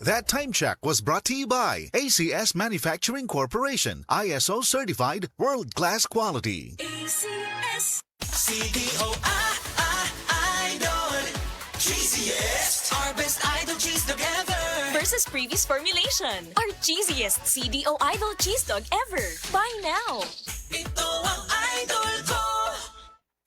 That time check was brought to you by ACS Manufacturing Corporation, ISO certified world-class quality. ACS Idol cheesiest, our best idol cheese dog ever versus previous formulation. Our cheesiest CDO Idol cheese dog ever. Buy now. Ito ang idol ko.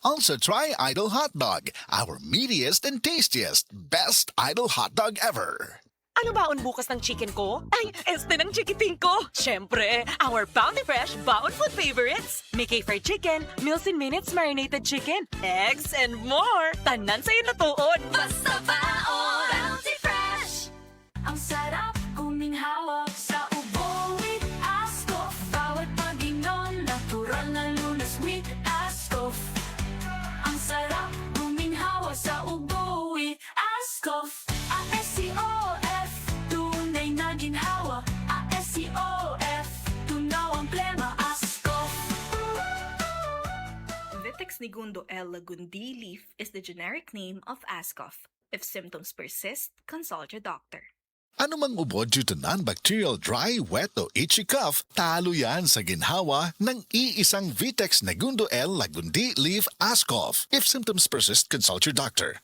Also try Idol Hot Dog, our meatiest and tastiest, best Idol hot dog ever. Ano baon bukas ng chicken ko? Ay, este ng chikiting ko! Siyempre, our Bounty Fresh Baon Food Favorites! Mickey Fried Chicken, Meals in Minutes Marinated Chicken, eggs, and more! Tanan sa'yo na tuod! Basta baon. Bounty Fresh. Ang sarap kuminhawa sa ubo with Ascoff. Bawat pag-inom, natural na lunas with Ascoff. Ang sarap kuminhawa sa ubo with Ascoff. A-S-C-O-F, tunay na ginhawa. A-S-C-O-F, tunaw ang plema. Ascoff. Vitex Segundo L. Lagundi leaf is the generic name of Ascoff. If symptoms persist, consult your doctor. Anumang ubo due to non-bacterial dry, wet o itchy cough, talo yan sa ginhawa ng iisang Vitex Segundo L. Lagundi Leaf Ascoff. If symptoms persist, consult your doctor.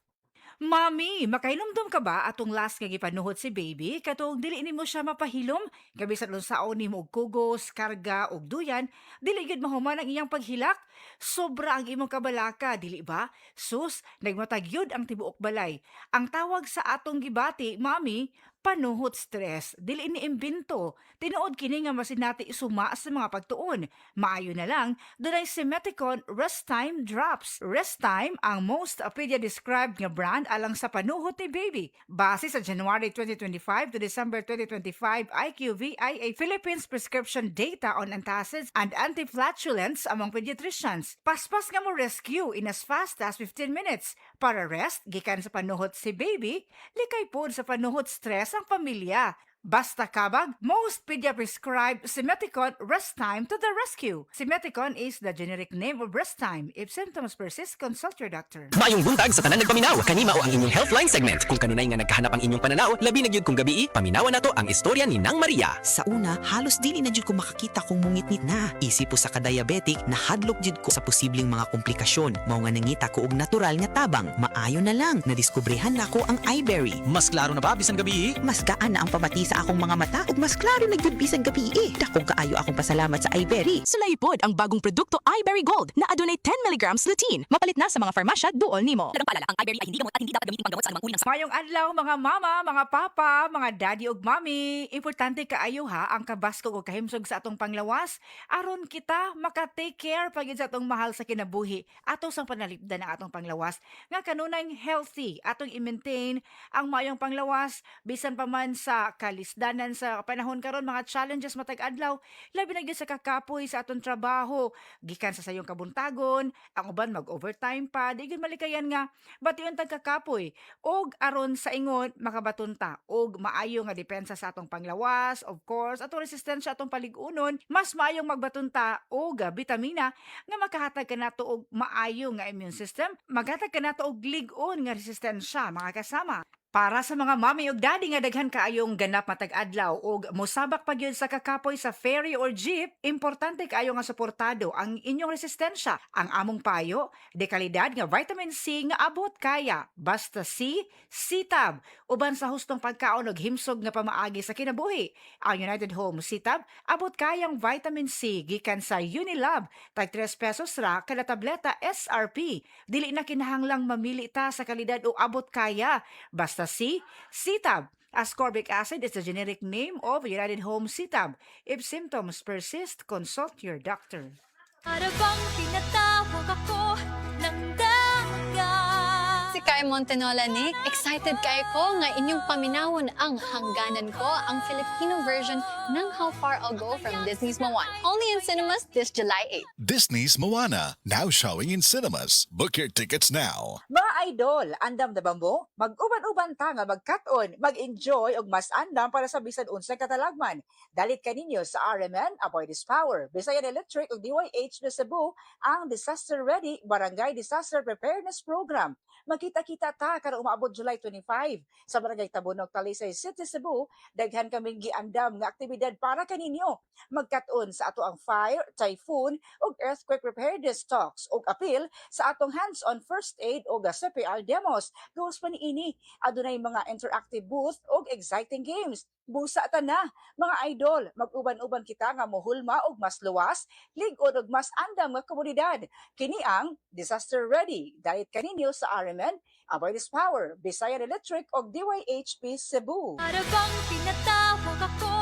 Mami, makainomdom ka ba atong last nga gipanuhot si baby? Katong dili nimo siya mapahilom? Gabisan lang saon nimo og kugos, karga og duyan, dili gyud mahuman ang iyang paghilak. Sobra ang imong kabalaka, dili ba? Sus, nagmatag yun ang tibuok balay. Ang tawag sa atong gibati, mami, panuhot stress. Dili ni imbento. Tinuod kini nga masinati isuma sa mga pagtuon. Maayo na lang, dunay si Meticon Rest Time Drops. Rest Time ang most pedia-described nga brand alang sa panuhot ni baby. Base sa January 2025 to December 2025 IQVIA Philippines prescription data on antacids and anti-flatulence among pediatricians. Paspas nga mo rescue in as fast as 15 minutes. Para rest, gikan sa panuhot si baby, likay pod sa panuhot stress ang pamilya. Basta kabag, most pedia-prescribed Simeticon Rest Time to the rescue. Simeticon is the generic name of Rest Time. If symptoms persist, consult your doctor. Mayong buntag sa tanan nagpaminaw, kanima o ang inyong Healthline segment. Kung kanunay nga nagkahanap ang inyong pananaw, labi na gyud kung gabi, paminawan nato ang istorya ni Nang Maria. Sa una, halos dili na jud ko makakita kung mungit-ngit na. Isip po sa ka-diabetic, nahadlok jud ko sa posibleng mga komplikasyon. Mao nga nangita ko og natural nga tabang. Maayo na lang, nadiskubrehan na ko ang iBerry. Mas klaro na ba bisan gabi? Mas gaan na ang pamati sa akong mga mata ug mas klaro na gyud bisag gabi. Dakong kaayo akong pasalamat sa iBerry. Sulaipod ang bagong produkto iBerry Gold na adunay 10 mg lutein. Mapalit na sa mga farmasya duol nimo. Lagang paalala, ang iBerry ay hindi gamot at hindi dapat gamitin panggamot sa anumang uri ng sakit. Mayong adlaw mga mama, mga papa, mga daddy ug mami. Importante kaayo ha ang kabaskog ug kahimsog sa atong panglawas aron kita maka-take care pagid sa atong mahal sa kinabuhi. Ato sang panalipdan ang atong panglawas nga kanunay healthy atong i-maintain ang mayong panglawas bisan pa man sa kalisdanan sa panahon karon, mga challenges matag adlaw, labi na gyud sa kakapoy sa atong trabaho, gikan sa sayong kabuntagon, ang uban mag-overtime pa, di gyud malikayan nga bation tag kakapoy og aron sa ingon makabatunta og maayo nga depensa sa atong panglawas, of course, atong resistensya atong paligunon, mas maayong magbatunta og bitamina nga makahatag kanato og maayo nga immune system, maghatag kanato og lig-on nga resistensya, mga kasama. Para sa mga mami ug daddy nga daghan kaayong ganap matag adlaw ug mosabak pa gyud sa kakapoy sa ferry or jeep, importante kaayo nga suportado ang inyong resistensya. Ang among payo, de kalidad nga vitamin C nga abot kaya. Basta C-Tab. Uban sa hustong pagkaon ug himsog nga pamaagi sa kinabuhi. Ang United Home C-Tab abot kayang vitamin C gikan sa Unilab. Tag 3 pesos ra kada tableta SRP. Dili na kinahanglang mamili ta sa kalidad o abot kaya. Basta C-Tab. Ascorbic acid is the generic name of United Home C-Tab. If symptoms persist, consult your doctor. Para bang tinatawag ako ng dagat. Si Kai Montenola ni, excited kayo ko nga inyong paminawon ang hangganan ko, ang Filipino version ng How Far I'll Go from Disney's Moana. Only in cinemas this July 8. Disney's Moana, now showing in cinemas. Book your tickets now. Mga idol, andam na ba mo? Mag-uban-uban ta nga mag-cut-on, mag-enjoy og mas andam para sa bisan unsang katalagman. Dalit kaninyo sa RMN Avoid This Power, Visayan Electric ug DYH na Cebu ang Disaster Ready Barangay Disaster Preparedness Program. Magkita Magkita-kita ta karong umaabot July 25 sa Barangay Tabonog, Talisay City, Cebu. Daghan kaming giandam nga aktibidad para kaninyo. Magkat-on sa ato ang fire, typhoon ug earthquake preparedness talks ug appeal sa atong hands-on first aid ug CPR demos. Gawas pa niini, adunay mga interactive booth ug exciting games. Busa ta na, mga idol, mag-uban-uban kita nga mohulma og mas luwas, lig-on og mas andam nga komunidad. Kini ang Disaster Ready. Dahil kaninyo sa RMN, Avoidance Power, Bisayan Electric ug DYHP Cebu. Para bang tinatawag ako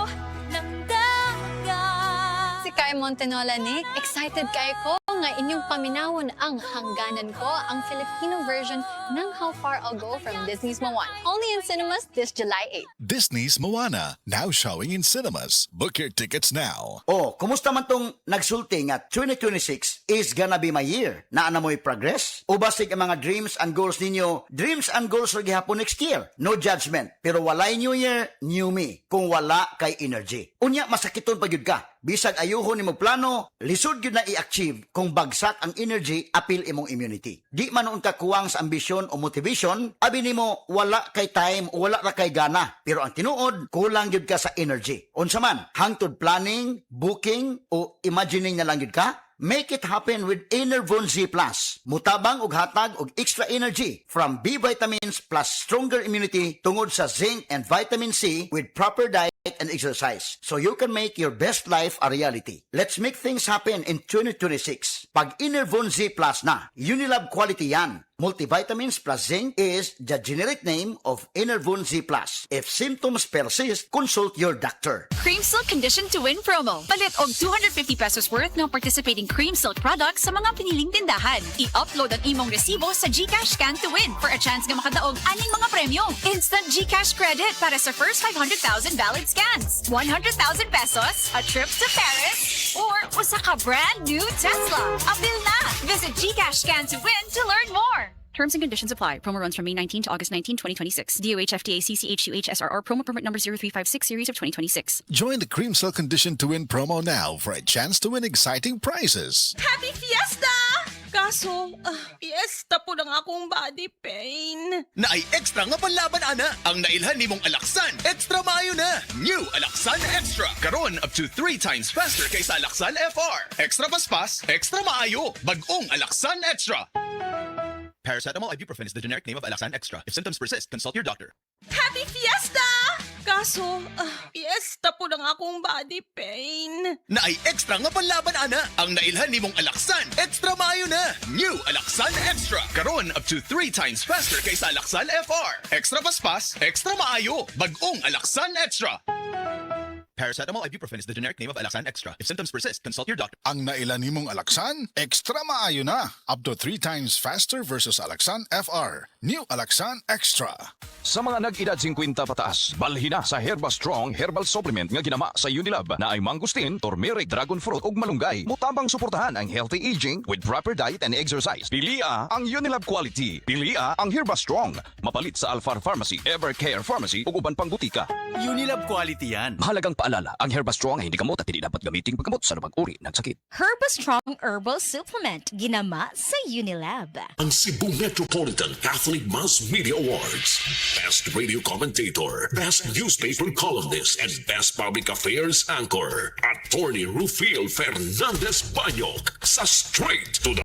ng dagat. Si Kai Montenola ni, excited kay ko nga inyong paminawon ang hangganan ko, ang Filipino version ng How Far I'll Go from Disney's Moana. Only in cinemas this July 8. Disney's Moana, now showing in cinemas. Book your tickets now. Oh, kumusta man tong nagsulti nga 2026 is gonna be my year? Naana mo'y progress? O basig ang mga dreams and goals ninyo? Dreams and goals ra gihapon next year. No judgment. Pero walay new year, new me. Kung wala kay energy. Unya, masakiton pa yun ka. Bisag ayuhon nimo plano, lisod yun na i-achieve kung bagsak ang energy, apil imong immunity. Di man noon ka kuwang sa ambisyon o motivation, abi nimo wala kay time o wala ra kay gana. Pero ang tinuod, kulang yun ka sa energy. Unsa man, hangtod planning, booking, o imagining na lang yun ka? Make it happen with Enervon Z+. Mutabang ug hatag og extra energy from B vitamins plus stronger immunity tungod sa zinc and vitamin C with proper diet and exercise so you can make your best life a reality. Let's make things happen in 2026. Pag Enervon Z+ na, Unilab quality yan. Multivitamins plus zinc is the generic name of Enervon Z+. If symptoms persist, consult your doctor. Cream Silk Condition to Win promo. Palit og 250 pesos worth ng participating Cream Silk products sa mga piniling tindahan. I-upload ang imong resibo sa GCash Scan to Win for a chance nga makadaog aning mga premyo. Instant GCash credit para sa first 500,000 valid scans. 100,000 pesos, a trip to Paris, or usa ka brand new Tesla. Apil na! Visit GCash Scan to Win to learn more. Terms and conditions apply. Promo runs from May 19 to August 19, 2026. DOH FDA CCH2H SRR promo permit number 0356 series of 2026. Join the Cream Silk Condition to Win promo now for a chance to win exciting prizes. Happy Fiesta! Kaso, fiesta po lang akong body pain. Na ay extra nga panlaban ana ang nailhan nimong Alaksan. Extra maayo na. New Alaksan Extra. Karon up to 3 times faster kaysa Alaksan FR. Extra paspas, extra maayo. Bagong Alaksan Extra. Paracetamol ibuprofen is the generic name of Alaksan Extra. If symptoms persist, consult your doctor. Happy Fiesta! Kaso, fiesta po lang akong body pain. Na ay extra nga panlaban ana ang nailhan nimong Alaksan. Extra maayo na. New Alaksan Extra. Karon up to 3 times faster kaysa Alaksan FR. Extra paspas, extra maayo. Bagong Alaksan Extra. Paracetamol ibuprofen is the generic name of Alaksan Extra. If symptoms persist, consult your doctor. Ang nailan nimong Alaksan, extra maayo na. Up to 3 times faster versus Alaksan FR. New Alaksan Extra. Sa mga nag-edad 50 pataas, balhina sa Herba Strong Herbal Supplement nga ginama sa Unilab na ay mangustin, turmeric, dragon fruit ug malunggay. Mutabang suportahan ang healthy aging with proper diet and exercise. Pilia ang Unilab quality. Pilia ang Herba Strong. Mapalit sa Alfar Pharmacy, Evercare Pharmacy ug uban pang butika. Unilab quality yan. Mahalagang paalala, ang Herba Strong ay hindi gamot at hindi dapat gamitin paggamot sa anumang uri ng sakit. Herba Strong Herbal Supplement. Ginama sa Unilab. Ang Cebu Metropolitan Catholic Mass Media Awards. Best Radio Commentator, Best Newspaper Columnist, and Best Public Affairs Anchor. Attorney Rufil Fernandez Banyok sa Straight to the